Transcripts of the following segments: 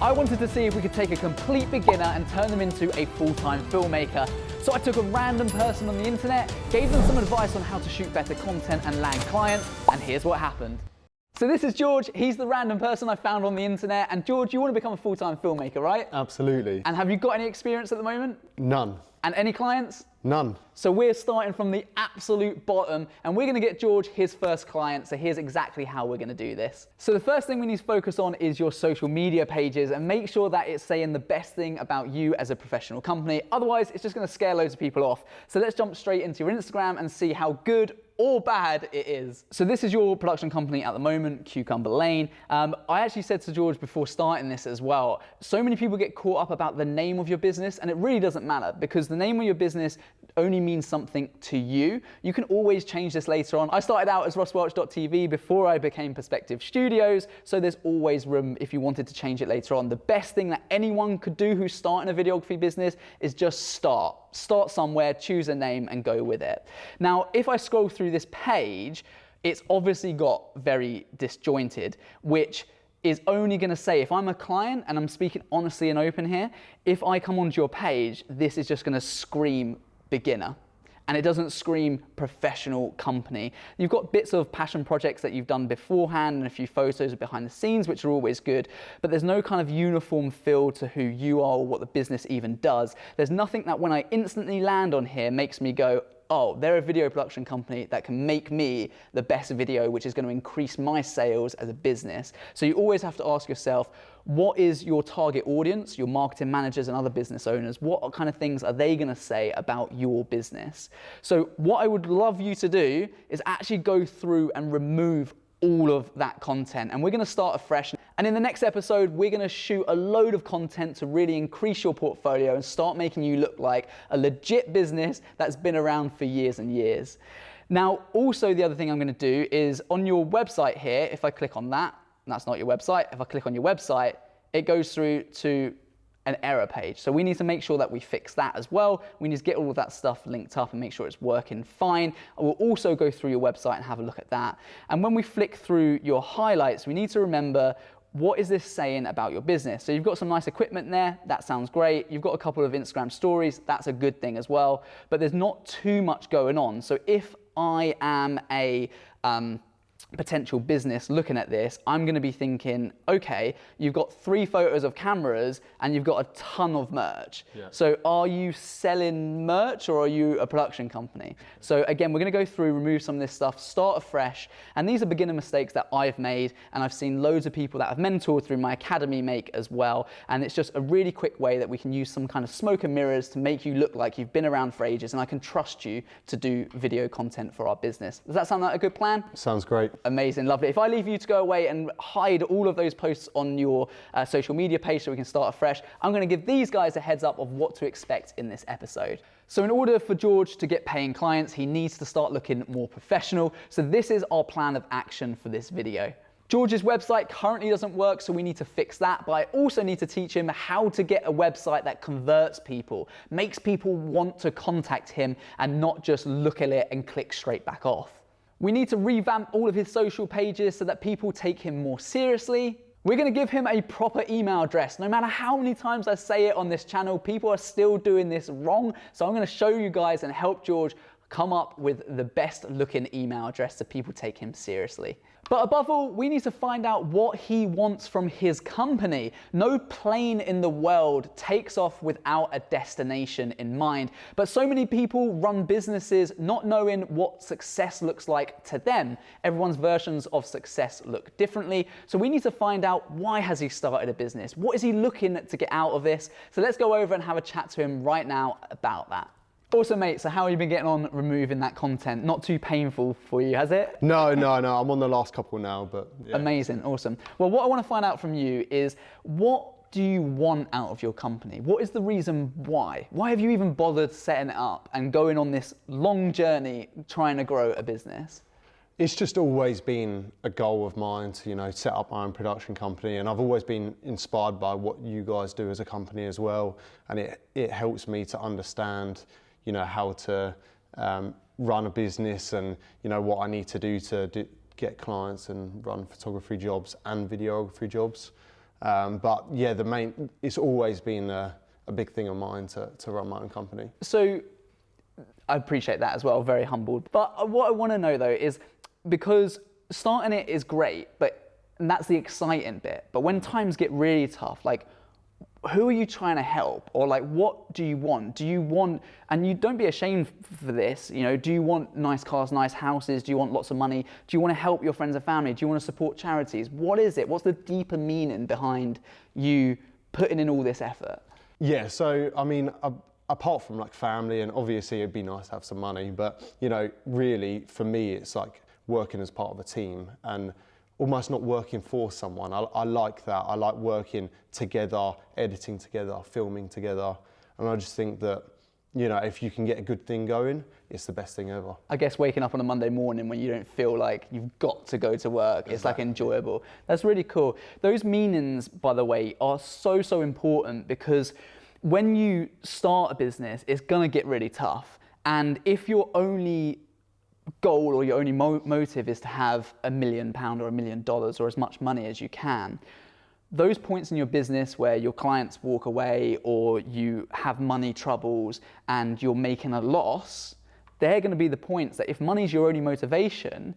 I wanted to see if we could take a complete beginner and turn them into a full-time filmmaker. So I took a random person on the internet, gave them some advice on how to shoot better content and land clients, and here's what happened. So this is George, he's the random person I found on the internet, and George, you want to become a full-time filmmaker, right? Absolutely. And have you got any experience at the moment? None. And any clients? None. So we're starting from the absolute bottom, and we're gonna get George his first client, so here's exactly how we're gonna do this. So the first thing we need to focus on is your social media pages, and make sure that it's saying the best thing about you as a professional company. Otherwise, it's just gonna scare loads of people off. So let's jump straight into your Instagram and see how good or bad it is. So this is your production company at the moment, Cucumber Lane. I actually said to George before starting this as well, so many people get caught up about the name of your business, and it really doesn't matter because the name of your business only means something to you. You can always change this later on. I started out as rosswelch.tv before I became Perspective Studios, so there's always room if you wanted to change it later on. The best thing that anyone could do who's starting a videography business is just start. Start somewhere, choose a name and go with it. Now, if I scroll through this page, it's obviously got very disjointed, which is only gonna say, if I'm a client and I'm speaking honestly and open here, if I come onto your page, this is just gonna scream beginner. And it doesn't scream professional company. You've got bits of passion projects that you've done beforehand and a few photos of behind the scenes, which are always good, but there's no kind of uniform feel to who you are or what the business even does. There's nothing that when I instantly land on here makes me go, oh, they're a video production company that can make me the best video, which is going to increase my sales as a business. So you always have to ask yourself, what is your target audience, your marketing managers and other business owners? What kind of things are they going to say about your business? So what I would love you to do is actually go through and remove all of that content, and we're going to start afresh. And in the next episode, we're going to shoot a load of content to really increase your portfolio and start making you look like a legit business that's been around for years and years. Now, also the other thing I'm going to do is on your website here, if I click on that, and that's not your website, if I click on your website, it goes through to an error page. So we need to make sure that we fix that as well. We need to get all of that stuff linked up and make sure it's working fine. We'll also go through your website and have a look at that. And when we flick through your highlights, we need to remember, what is this saying about your business? So you've got some nice equipment there, that sounds great. You've got a couple of Instagram stories, that's a good thing as well, but there's not too much going on. So if I am a potential business looking at this, I'm going to be thinking, okay, you've got 3 photos of cameras and you've got a ton of merch. Yeah. So are you selling merch or are you a production company? So again, we're going to go through, remove some of this stuff, start afresh. And these are beginner mistakes that I've made, and I've seen loads of people that I've mentored through my academy make as well. And it's just a really quick way that we can use some kind of smoke and mirrors to make you look like you've been around for ages, and I can trust you to do video content for our business. Does that sound like a good plan? Sounds great. Amazing, lovely. If I leave you to go away and hide all of those posts on your social media page so we can start afresh, I'm going to give these guys a heads up of what to expect in this episode. So in order for George to get paying clients, he needs to start looking more professional. So this is our plan of action for this video. George's website currently doesn't work, so we need to fix that, but I also need to teach him how to get a website that converts people, makes people want to contact him and not just look at it and click straight back off. We need to revamp all of his social pages so that people take him more seriously. We're going to give him a proper email address. No matter how many times I say it on this channel, people are still doing this wrong. So I'm going to show you guys and help George come up with the best looking email address so people take him seriously. But above all, we need to find out what he wants from his company. No plane in the world takes off without a destination in mind. But so many people run businesses not knowing what success looks like to them. Everyone's versions of success look differently. So we need to find out, why has he started a business? What is he looking to get out of this? So let's go over and have a chat to him right now about that. Also, mate, so how have you been getting on removing that content? Not too painful for you, has it? No, I'm on the last couple now, but yeah. Amazing, awesome. Well, what I want to find out from you is, what do you want out of your company? What is the reason why? Why have you even bothered setting it up and going on this long journey trying to grow a business? It's just always been a goal of mine to, set up my own production company, and I've always been inspired by what you guys do as a company as well, and it helps me to understand how to run a business and what I need to do to get clients and run photography jobs and videography jobs. But yeah, it's always been a big thing of mine to run my own company. So I appreciate that as well, very humbled. But what I want to know though is, because starting it is great, and that's the exciting bit. But when times get really tough, like, who are you trying to help? Or like, what do you want? Do you want, and you don't be ashamed for this, you know, do you want nice cars, nice houses? Do you want lots of money? Do you want to help your friends and family? Do you want to support charities? What is it? What's the deeper meaning behind you putting in all this effort? Yeah, so I mean, apart from like family, and obviously it'd be nice to have some money, but you know, really for me, it's like working as part of a team and almost not working for someone. I like that. I like working together, editing together, filming together. And I just think that, you know, if you can get a good thing going, it's the best thing ever. I guess waking up on a Monday morning when you don't feel like you've got to go to work, it's like enjoyable. That's really cool. Those meanings, by the way, are so important, because when you start a business, it's gonna get really tough. And if your only goal or your only motive is to have £1 million or $1 million or as much money as you can, those points in your business where your clients walk away or you have money troubles and you're making a loss, they're going to be the points that if money's your only motivation,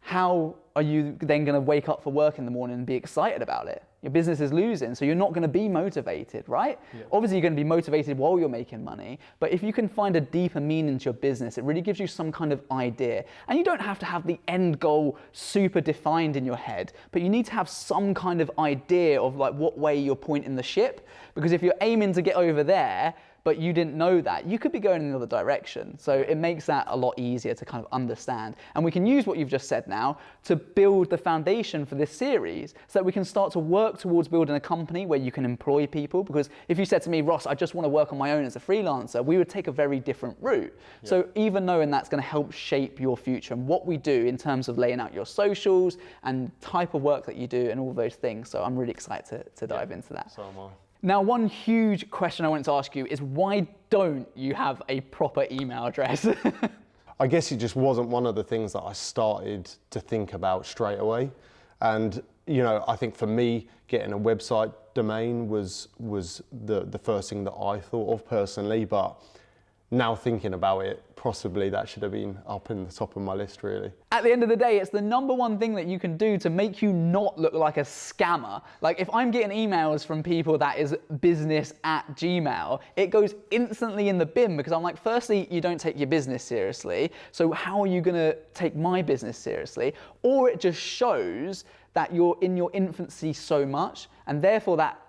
how are you then going to wake up for work in the morning and be excited about it? Your business is losing, so you're not going to be motivated, right? Yeah. Obviously, you're going to be motivated while you're making money, but if you can find a deeper meaning to your business, it really gives you some kind of idea. And you don't have to have the end goal super defined in your head, but you need to have some kind of idea of like what way you're pointing the ship, because if you're aiming to get over there, but you didn't know that, you could be going in the other direction. So it makes that a lot easier to kind of understand. And we can use what you've just said now to build the foundation for this series so that we can start to work towards building a company where you can employ people. Because if you said to me, Ross, I just want to work on my own as a freelancer, we would take a very different route. Yeah. So even knowing that's going to help shape your future and what we do in terms of laying out your socials and type of work that you do and all those things. So I'm really excited to dive into that. So am I. Now, one huge question I wanted to ask you is, why don't you have a proper email address? I guess it just wasn't one of the things that I started to think about straight away. And, you know, I think for me, getting a website domain was the first thing that I thought of personally, but now thinking about it, possibly that should have been up in the top of my list, really. At the end of the day, it's the number one thing that you can do to make you not look like a scammer. Like if I'm getting emails from people that is business@gmail, it goes instantly in the bin, because I'm like, firstly, you don't take your business seriously. So how are you gonna take my business seriously? Or it just shows that you're in your infancy so much, and therefore that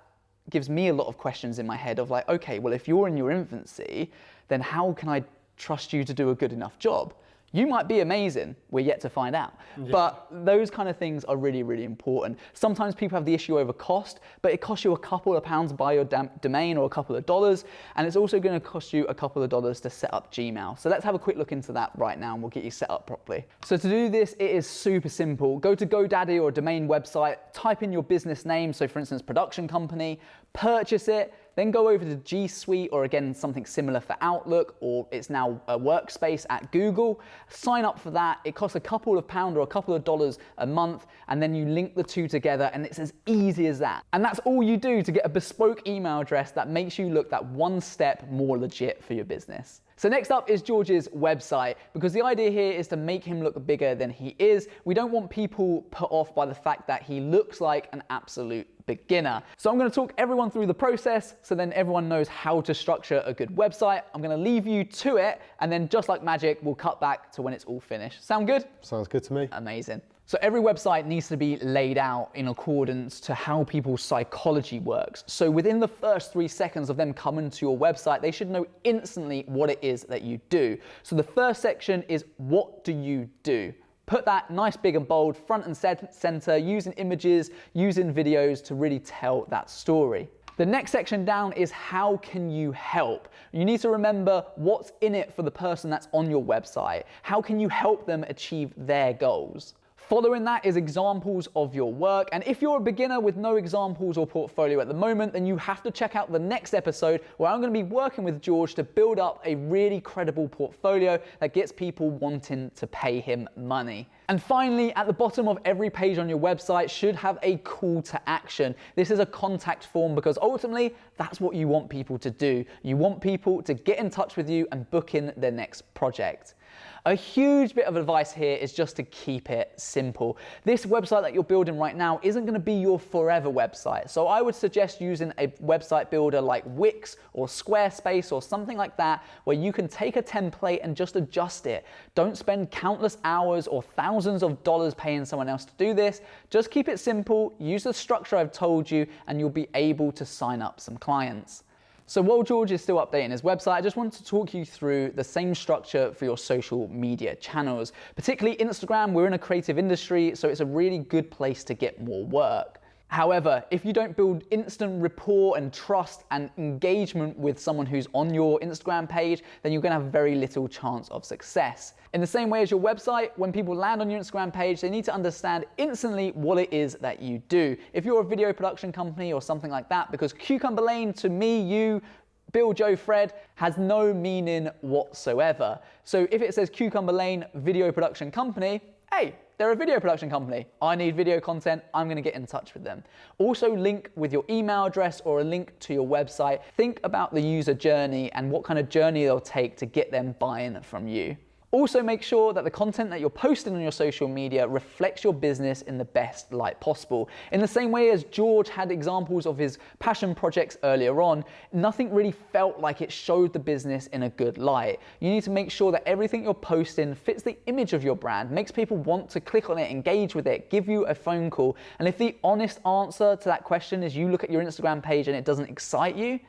gives me a lot of questions in my head of like, okay, well, if you're in your infancy, then how can I trust you to do a good enough job? You might be amazing, we're yet to find out. Yeah. But those kind of things are really, really important. Sometimes people have the issue over cost, but it costs you a couple of pounds to buy your domain or a couple of dollars, and it's also going to cost you a couple of dollars to set up Gmail. So let's have a quick look into that right now and we'll get you set up properly. So to do this, it is super simple. Go to GoDaddy or a domain website, type in your business name, so for instance, production company, purchase it, then go over to G Suite, or again, something similar for Outlook, or it's now a workspace at Google. Sign up for that. It costs a couple of pounds or a couple of dollars a month, and then you link the two together, and it's as easy as that. And that's all you do to get a bespoke email address that makes you look that one step more legit for your business. So next up is George's website, because the idea here is to make him look bigger than he is. We don't want people put off by the fact that he looks like an absolute beginner. So I'm going to talk everyone through the process so then everyone knows how to structure a good website. I'm going to leave you to it, and then just like magic, we'll cut back to when it's all finished. Sound good? Sounds good to me. Amazing. So every website needs to be laid out in accordance to how people's psychology works. So within the first 3 seconds of them coming to your website, they should know instantly what it is that you do. So the first section is, what do you do? Put that nice big and bold front and center, using images, using videos to really tell that story. The next section down is, how can you help? You need to remember what's in it for the person that's on your website. How can you help them achieve their goals? Following that is examples of your work. And if you're a beginner with no examples or portfolio at the moment, then you have to check out the next episode where I'm going to be working with George to build up a really credible portfolio that gets people wanting to pay him money. And finally, at the bottom of every page on your website should have a call to action. This is a contact form because ultimately that's what you want people to do. You want people to get in touch with you and book in their next project. A huge bit of advice here is just to keep it simple. This website that you're building right now isn't going to be your forever website. So I would suggest using a website builder like Wix or Squarespace or something like that, where you can take a template and just adjust it. Don't spend countless hours or thousands of dollars paying someone else to do this. Just keep it simple, use the structure I've told you, and you'll be able to sign up some clients. So while George is still updating his website, I just wanted to talk you through the same structure for your social media channels. Particularly Instagram, we're in a creative industry, so it's a really good place to get more work. However, if you don't build instant rapport and trust and engagement with someone who's on your Instagram page, then you're gonna have very little chance of success. In the same way as your website, when people land on your Instagram page, they need to understand instantly what it is that you do. If you're a video production company or something like that, because Cucumber Lane to me, you, Bill, Joe, Fred, has no meaning whatsoever. So if it says Cucumber Lane Video Production Company, hey, they're a video production company. I need video content, I'm gonna get in touch with them. Also link with your email address or a link to your website. Think about the user journey and what kind of journey they'll take to get them buying from you. Also make sure that the content that you're posting on your social media reflects your business in the best light possible. In the same way as George had examples of his passion projects earlier on, nothing really felt like it showed the business in a good light. You need to make sure that everything you're posting fits the image of your brand, makes people want to click on it, engage with it, give you a phone call. And if the honest answer to that question is you look at your Instagram page and it doesn't excite you,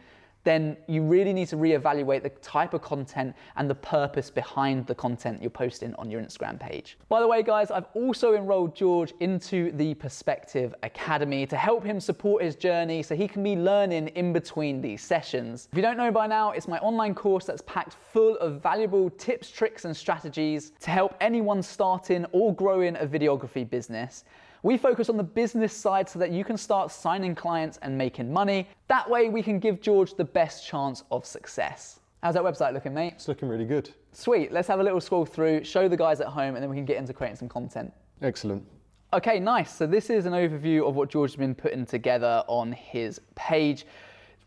then you really need to reevaluate the type of content and the purpose behind the content you're posting on your Instagram page. By the way, guys, I've also enrolled George into the Perspective Academy to help him support his journey so he can be learning in between these sessions. If you don't know by now, it's my online course that's packed full of valuable tips, tricks, and strategies to help anyone starting or growing a videography business. We focus on the business side so that you can start signing clients and making money. That way we can give George the best chance of success. How's that website looking, mate? It's looking really good. Sweet, let's have a little scroll through, show the guys at home, and then we can get into creating some content. Excellent. Okay, nice. So this is an overview of what George has been putting together on his page.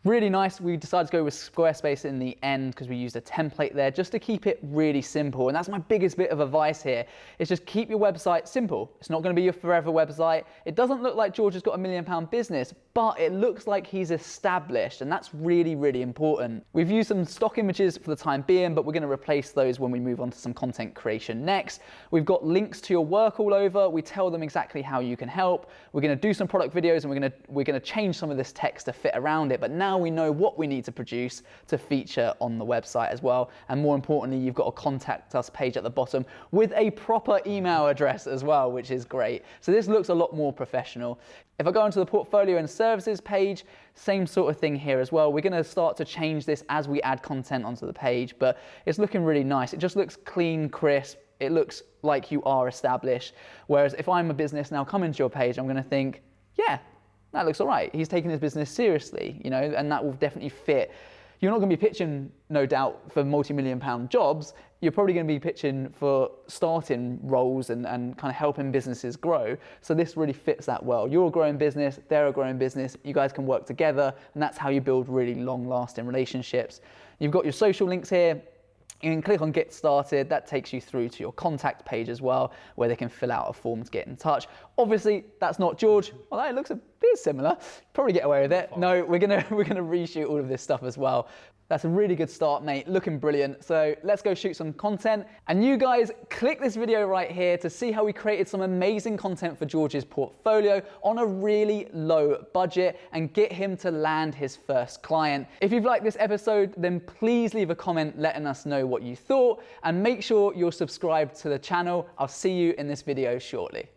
Really nice. We decided to go with Squarespace in the end because we used a template there just to keep it really simple. And that's my biggest bit of advice here, is just keep your website simple. It's not going to be your forever website. It doesn't look like George has got £1 million business, but it looks like he's established, and that's really, really important. We've used some stock images for the time being, but we're going to replace those when we move on to some content creation next. We've got links to your work all over. We tell them exactly how you can help. We're going to do some product videos, and we're going to change some of this text to fit around it, but now we know what we need to produce to feature on the website as well. And more importantly, you've got a contact us page at the bottom with a proper email address as well, which is great. So this looks a lot more professional. If I go onto the portfolio and services page, same sort of thing here as well. We're going to start to change this as we add content onto the page, but it's looking really nice. It just looks clean, crisp. It looks like you are established. Whereas if I'm a business now coming to your page, I'm going to think, yeah, that looks all right. He's taking his business seriously, you know, and that will definitely fit. You're not going to be pitching, no doubt, for multi-million-pound jobs. You're probably going to be pitching for starting roles and kind of helping businesses grow. So this really fits that well. You're a growing business, they're a growing business. You guys can work together, and that's how you build really long-lasting relationships. You've got your social links here. You can click on Get Started. That takes you through to your contact page as well, where they can fill out a form to get in touch. Obviously, that's not George. Well, it looks a bit similar. Probably get away with it. No, we're gonna reshoot all of this stuff as well. That's a really good start, mate. Looking brilliant. So let's go shoot some content. And you guys, click this video right here to see how we created some amazing content for George's portfolio on a really low budget and get him to land his first client. If you've liked this episode, then please leave a comment letting us know what you thought, and make sure you're subscribed to the channel. I'll see you in this video shortly.